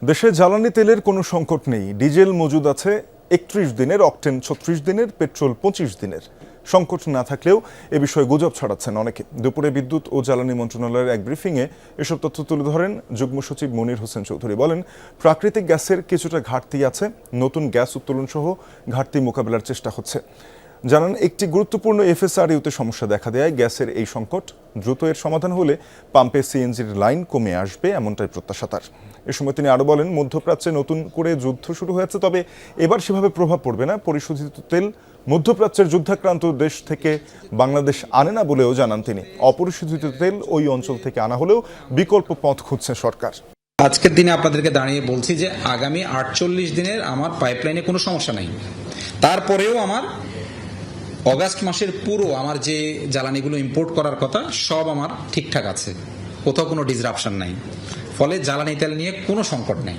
দেশে জ্বালানি তেলের কোনো সংকট নেই। ডিজেল মজুদ আছে ৩১ দিনের, অকটেন ৩৬ দিনের, পেট্রোল ২৫ দিনের। সংকট না থাকলেও এ বিষয়ে গুজব ছড়াচ্ছেন অনেকে। দুপুরে বিদ্যুৎ ও জ্বালানি মন্ত্রণালয়ের এক ব্রিফিংয়ে এসব তথ্য তুলে ধরেন যুগ্ম সচিব মনির হোসেন চৌধুরী। বলেন, প্রাকৃতিক গ্যাসের কিছুটা ঘাটতি আছে, নতুন গ্যাস উত্তোলন সহ ঘাটতি মোকাবেলার চেষ্টা হচ্ছে। জানান, একটি গুরুত্বপূর্ণ এফএসআরইউতে সমস্যা দেখা দেয় গ্যাসের এই সংকট দ্রুত এর সমাধান হলে পাম্পে সিএনজির লাইন কমে আসবে, এমনটাই প্রত্যাশা তার। এ সময় তিনি আরও বলেন, মধ্যপ্রাচ্যে নতুন করে যুদ্ধ শুরু হয়েছে, তবে এবার সেভাবে প্রভাব পড়বে না। পরিশোধিত তেল মধ্যপ্রাচ্যের যুদ্ধাক্রান্ত দেশ থেকে বাংলাদেশ আনে না বলেও জানান তিনি। অপরিশোধিত তেল ওই অঞ্চল থেকে আনা হলেও বিকল্প পথ খুঁজছে সরকার। আজকের দিনে আপনাদেরকে দাঁড়িয়ে বলছি যে আগামী ৪৮ দিনের আমার পাইপলাইনে কোনো সমস্যা নাই। তারপরেও আমার অগাস্ট মাসের পুরো আমার যে জ্বালানিগুলো ইম্পোর্ট করার কথা সব আমার ঠিকঠাক আছে, কোথাও কোনো ডিসরাপশন নাই। ফলে জ্বালানি তেল নিয়ে কোনো সংকট নেই।